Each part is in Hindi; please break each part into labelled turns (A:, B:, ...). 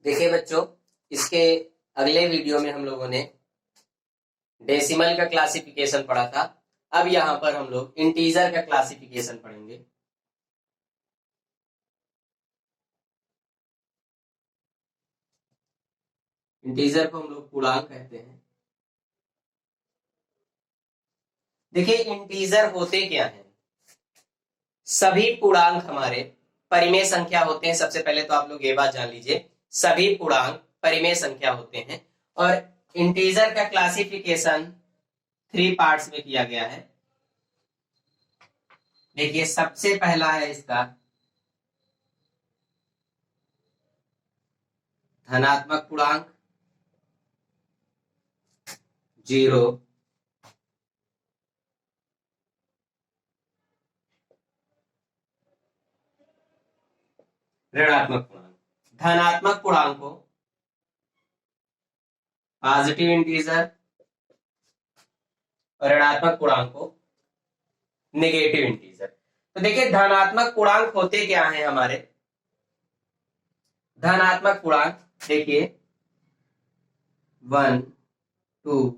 A: देखिए बच्चों, इसके अगले वीडियो में हम लोगों ने डेसिमल का क्लासिफिकेशन पढ़ा था। अब यहाँ पर हम लोग इंटीजर का क्लासिफिकेशन पढ़ेंगे। इंटीजर को हम लोग पूर्णांक कहते हैं। देखिए, इंटीजर होते क्या हैं? सभी पूर्णांक हमारे परिमेय संख्या होते हैं। सबसे पहले तो आप लोग ये बात जान लीजिए, सभी पूर्णांक परिमेय संख्या होते हैं। और इंटीजर का क्लासिफिकेशन 3 पार्ट्स में किया गया है। देखिए, सबसे पहला है इसका धनात्मक पूर्णांक 0, ऋणात्मक पूर्णांक। धनात्मक पूर्णांक को पॉजिटिव इंटीजर और ऋणात्मक पूर्णांक को नेगेटिव इंटीजर। तो देखिए, धनात्मक पूर्णांक होते क्या हैं हमारे? धनात्मक पूर्णांक देखिए 1 2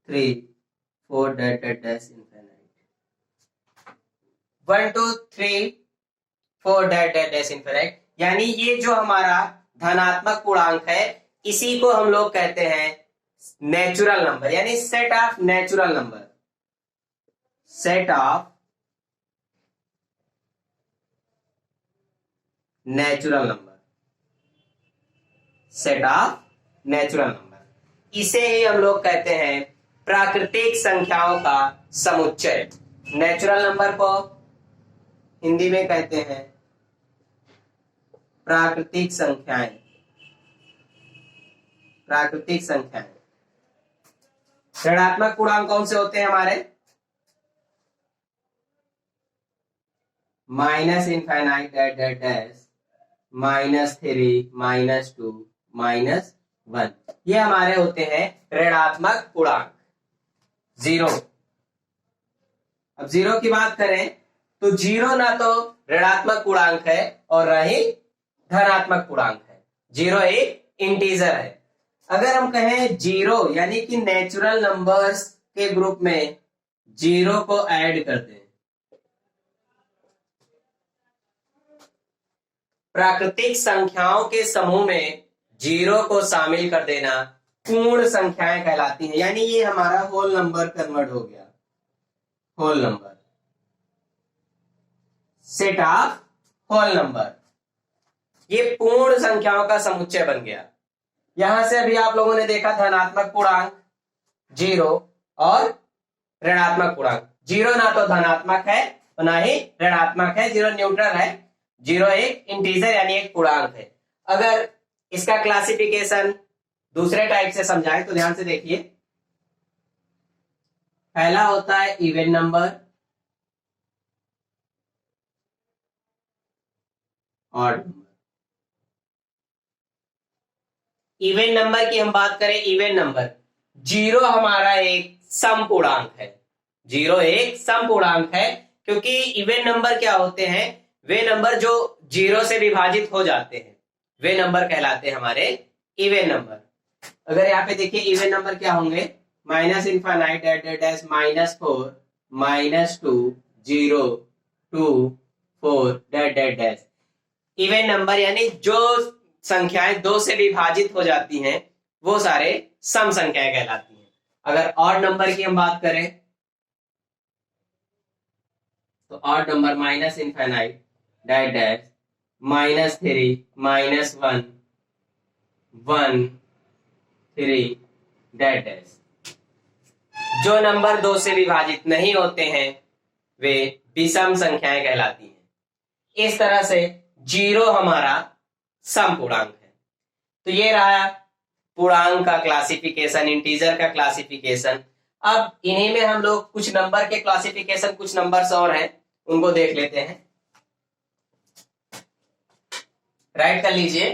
A: 3 4 डैश इनफिनिट 1 2 3 4 डैश इनफिनिट। यानी ये जो हमारा धनात्मक पूर्णांक है, इसी को हम लोग कहते हैं नेचुरल नंबर, यानी set of natural number. Set of natural number, set of natural number. इसे ही हम लोग कहते हैं प्राकृतिक संख्याओं का समुच्चय। नेचुरल नंबर को हिंदी में कहते हैं प्राकृतिक संख्याएं। प्राकृतिक संख्याएं। ऋणात्मक पूर्णांक कौन से होते हैं हमारे? माइनस इनफाइनाइट डैश -3 -2 -1, ये हमारे होते हैं ऋणात्मक पूर्णांक। 0। अब 0 की बात करें तो 0 ना तो ऋणात्मक पूर्णांक है और ना ही धनात्मक पूर्णांक है। 0 एक इंटीजर है। अगर हम कहें 0 यानी कि नेचुरल नंबर्स के ग्रुप में 0 को ऐड कर दें, प्राकृतिक संख्याओं के समूह में 0 को शामिल कर देना पूर्ण संख्याएं कहलाती हैं। यानी ये हमारा होल नंबर कन्वर्ट हो गया। Whole number, set of whole number, ये पूर्ण संख्याओं का समुच्चय बन गया। यहां से अभी आप लोगों ने देखा धनात्मक पूर्णांक 0 और ऋणात्मक पूर्णांक। 0 ना तो धनात्मक है और ना ही ऋणात्मक है, 0 न्यूट्रल है। 0 एक इंटीजर यानी एक पूर्णांक है। अगर इसका क्लासिफिकेशन दूसरे टाइप से समझाएं तो ध्यान से देखिए। पहला होता है even number, odd number. Even number की हम बात करें, इवन नंबर 0 हमारा एक सम पूर्णांक है। 0 एक सम पूर्णांक है, क्योंकि इवन नंबर क्या होते हैं? वे नंबर जो 0 से विभाजित हो जाते हैं, वे नंबर कहलाते हैं हमारे इवन नंबर। अगर यहाँ पे देखिए इवन नंबर क्या होंगे? Minus infinite dash -4 -2 0 2 4 dash. Even number यानी जो संख्याएं 2 से विभाजित हो जाती हैं वो सारे सम संख्याएं कहलाती हैं। अगर ऑड नंबर की हम बात करें तो odd number minus infinite dash -3 -1 1 3 dash. जो नंबर 2 से विभाजित नहीं होते हैं वे विषम संख्याएं कहलाती हैं। इस तरह से 0 हमारा सम पूर्णांक है। तो ये रहा पूर्णांक का क्लासिफिकेशन, इंटीजर का क्लासिफिकेशन। अब इन्हीं में हम लोग कुछ नंबर के क्लासिफिकेशन, कुछ नंबर्स और हैं, उनको देख लेते हैं। राइट कर लीजिए,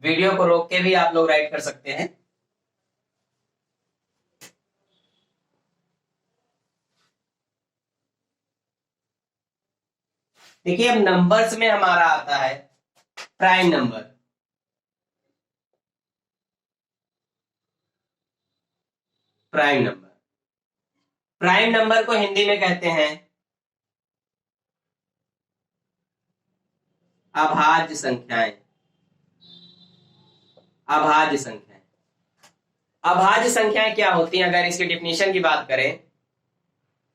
A: वीडियो को रोक के भी आप लोग राइट कर सकते हैं। देखिए, अब नंबर्स में हमारा आता है prime number. Prime number. Prime number को हिंदी में कहते हैं अभाज्य संख्याएं। अभाज्य संख्याएं, अभाज्य संख्याएं क्या होती हैं? अगर इसकी डिफिनीशन की बात करें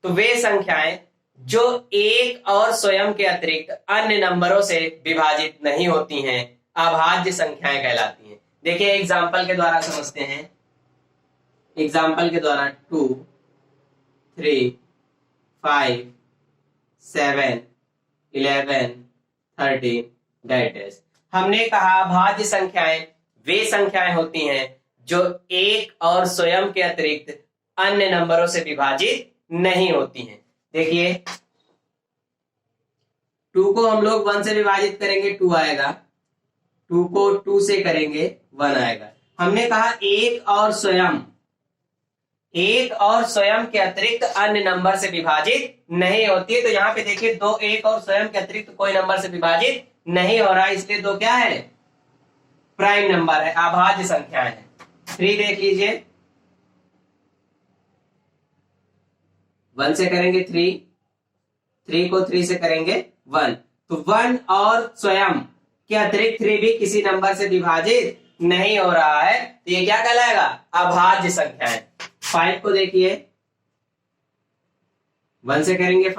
A: तो वे संख्याएं जो एक और स्वयं के अतिरिक्त अन्य नंबरों से विभाजित नहीं होती हैं अभाज्य संख्याएं कहलाती हैं। देखिए एग्जाम्पल के द्वारा समझते हैं। एग्जाम्पल के द्वारा 2, 3, 5, 7, 11, 13 डैश। हमने कहा अभाज्य संख्याएं वे संख्याएं होती हैं जो एक और स्वयं के अतिरिक्त अन्य नंबरों से विभाजित नहीं होती हैं। देखिए 2 को हम लोग 1 से विभाजित करेंगे 2 आएगा, 2 को 2 से करेंगे 1 आएगा। हमने कहा एक और स्वयं के अतिरिक्त अन्य नंबर से विभाजित नहीं होती है। तो यहाँ पे देखिए 2 एक और स्वयं के अतिरिक्त कोई नंबर से विभाजित नहीं हो रहा है, इसलिए 2 क्या है? प्राइम नंबर है, अभाज्य संख्या है। 3 देख लीजिए, 1 से करेंगे 3 को 3 से करेंगे 1, तो 1 और स्वयं के अतिरिक्त 3 भी किसी नंबर से विभाजित नहीं हो रहा है, तो ये क्या कहलाएगा? अभाज्य संख्या है। 5 को देखिए, 1 से करेंगे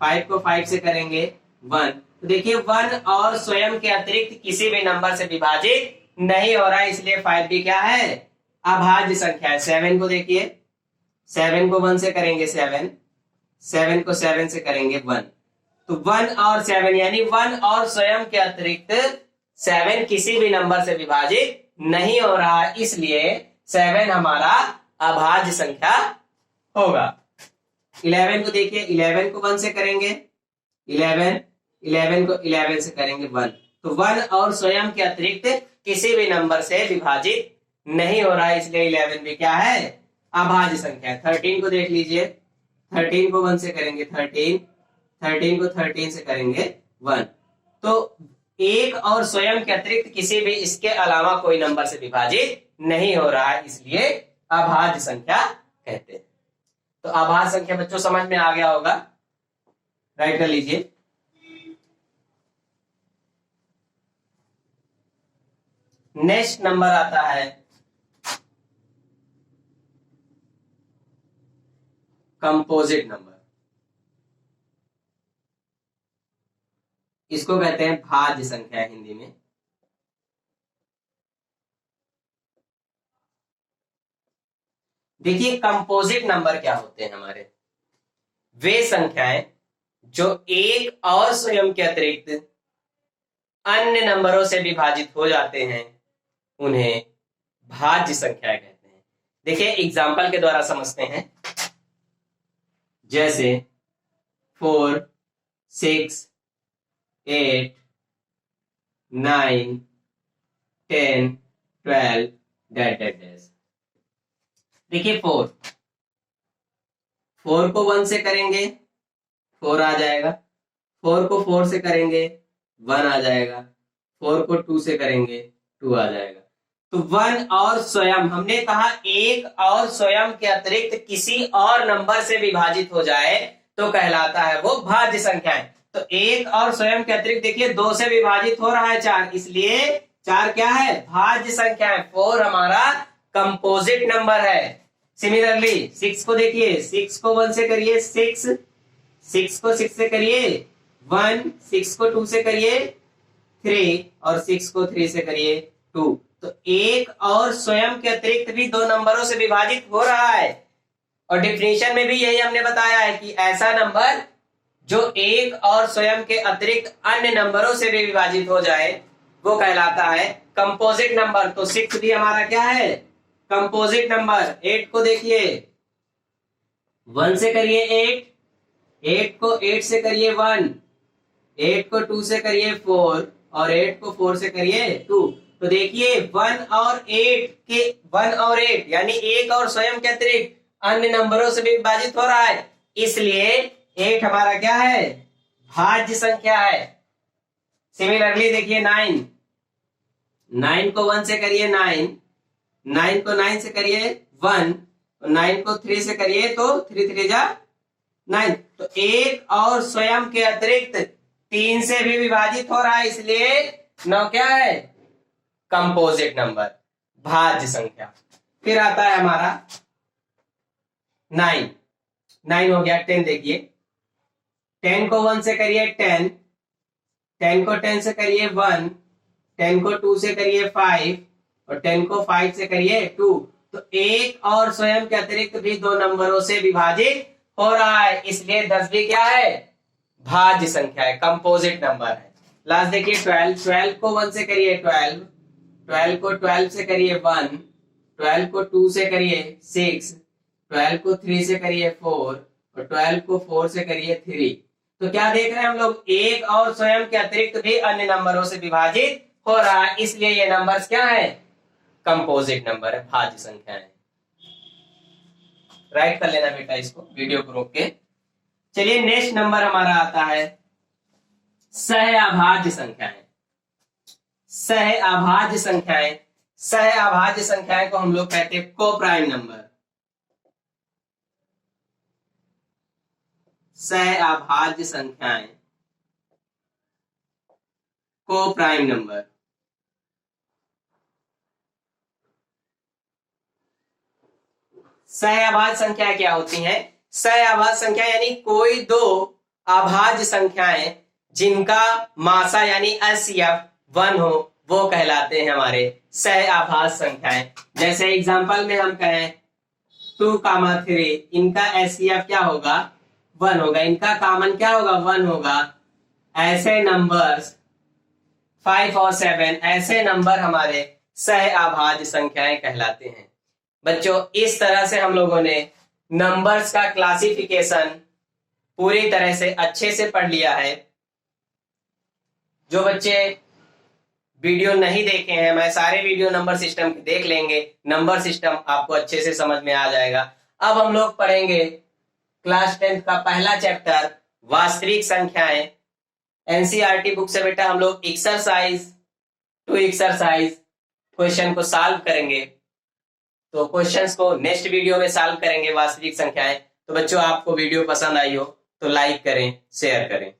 A: 5 को 5 से करेंगे 1, तो देखिए 1 और स्वयं के अतिरिक्त किसी भी नंबर से विभाजित नहीं हो रहा है, इसलिए 5 भी क्या है? अभाज्य संख्या है। 7 को देखिए, 7 को 1 से करेंगे 7 को 7 से करेंगे 1, तो 1 और 7 यानी 1 और स्वयं के अतिरिक्त 7 किसी भी नंबर से विभाजित नहीं हो रहा है, इसलिए 7 हमारा अभाज्य संख्या होगा। 11 को देखिए, 11 को 1 से करेंगे 11 को 11 से करेंगे 1, तो 1 और स्वयं के अतिरिक्त किसी भी नंबर से विभाजित नहीं हो रहा है, इसलिए 11 भी क्या है? अभाज्य संख्या है। 13 को देख लीजिए, 13 को 1 से करेंगे 13 को 13 से करेंगे 1, तो एक और स्वयं के अतिरिक्त किसी भी इसके अलावा कोई नंबर से विभाजित नहीं हो रहा है, इसलिए अभाज्य संख्या कहते हैं। तो अभाज्य संख्या बच्चों समझ में आ गया होगा, राइट कर लीजिए। नेक्स्ट नंबर आता है कंपोजिट नंबर। इसको कहते हैं भाज्य संख्या हिंदी में। देखिए कंपोजिट नंबर क्या होते हैं हमारे? वे संख्याएं जो एक और स्वयं के अतिरिक्त अन्य नंबरों से विभाजित हो जाते हैं उन्हें भाज्य संख्याएं कहते हैं। देखिए एग्जाम्पल के द्वारा समझते हैं, जैसे 4, 6, 8, 9, 10, 12 डैश। देखिए 4 को 1 से करेंगे 4 आ जाएगा, 4 को 4 से करेंगे 1 आ जाएगा, 4 को 2 से करेंगे 2 आ जाएगा। तो 1 और स्वयं, हमने कहा एक और स्वयं के अतिरिक्त किसी और नंबर से विभाजित हो जाए तो कहलाता है वो भाज्य संख्या है। तो एक और स्वयं के अतिरिक्त देखिए 2 से विभाजित हो रहा है 4, इसलिए 4 क्या है? भाज्य संख्या है। 4 हमारा कंपोजिट नंबर है। सिमिलरली 6 को देखिए, 6 को 1 से करिए 6 को 6 से करिए 1, 6 को 2 से करिए 3 और 6 को 3 से करिए 2, तो एक और स्वयं के अतिरिक्त भी 2 नंबरों से विभाजित हो रहा है। और डिफिनीशन में भी यही हमने बताया है कि ऐसा नंबर जो एक और स्वयं के अतिरिक्त अन्य नंबरों से भी विभाजित हो जाए वो कहलाता है कंपोजिट नंबर। तो 6 भी हमारा क्या है? Composite number. 8 को देखिए, 1 से करिए 8 को 8 से करिए 1, 8 को 2 से करिए 4 और 8 को 4 से करिए 2, तो देखिए 1 और 8 यानी एक और स्वयं के अतिरिक्त अन्य नंबरों से भी विभाजित हो रहा है, इसलिए 8 हमारा क्या है? भाज्य संख्या है। सिमिलरली देखिए 9 को 1 से करिए 9 को 9 से करिए 1, 9 को 3 से करिए तो 3 3 जा 9। तो एक और स्वयं के अतिरिक्त 3 से भी विभाजित हो रहा है, इसलिए 9 क्या है? कंपोजिट नंबर, भाज्य संख्या। फिर आता है हमारा 9। 9 हो गया। 10 देखिए, 10 को 1 से करिए 10, 10 को 10 से करिए 1, 10 को 2 से करिए 5 और 10 को 5 से करिए 2। तो एक और स्वयं के अतिरिक्त भी 2 नंबरों से विभाजित हो रहा है, इसलिए 10 भी क्या है? भाज्य संख्या है, कंपोजिट नंबर है। लास्ट देखिए 12। 12 को 1 से करिए 12, 12 को 12 से करिए 1, 12 को 2 से करिए 6, 12 को 3 से करिए 4 और 12 को 4 से करिए 3। तो क्या देख रहे हैं हम लोग? एक और स्वयं के अतिरिक्त भी अन्य नंबरों से विभाजित हो रहा है, इसलिए ये नंबर्स क्या है? कंपोजिट नंबर है, भाज्य संख्या है। राइट कर लेना बेटा इसको, वीडियो को रोक के। चलिए नेक्स्ट नंबर हमारा आता है सहअभाज्य संख्याएं। सहअभाज्य संख्याएं, सहअभाज्य संख्याएं को हम लोग कहते हैं कोप्राइम नंबर। सहअभाज्य संख्याएं कोप्राइम नंबर। सहअभाज्य संख्या क्या होती हैं? सहअभाज्य संख्या यानी कोई दो अभाज्य संख्याएं जिनका मासा यानी एचसीएफ 1 हो, वो कहलाते हैं हमारे सहअभाज्य संख्याएं। जैसे एग्जांपल में हम कहें 2, 3, इनका एचसीएफ क्या होगा? 1 होगा। इनका कॉमन क्या होगा? 1 होगा। ऐसे नंबर्स 5 और 7, ऐसे नंबर हमारे सहअभाज्य संख्याएं कहलाते हैं। बच्चों इस तरह से हम लोगों ने नंबर्स का क्लासिफिकेशन पूरी तरह से अच्छे से पढ़ लिया है। जो बच्चे वीडियो नहीं देखे हैं, मैं सारे वीडियो नंबर सिस्टम देख लेंगे, नंबर सिस्टम आपको अच्छे से समझ में आ जाएगा। अब हम लोग पढ़ेंगे क्लास 10 का पहला चैप्टर वास्तविक संख्याएं। एनसीईआरटी बुक से बेटा हम लोग एक्सरसाइज टू एक्सरसाइज क्वेश्चन को सॉल्व करेंगे। तो क्वेश्चंस को नेक्स्ट वीडियो में सॉल्व करेंगे वास्तविक संख्याएं। तो बच्चों आपको वीडियो पसंद आई हो तो लाइक करें, शेयर करें।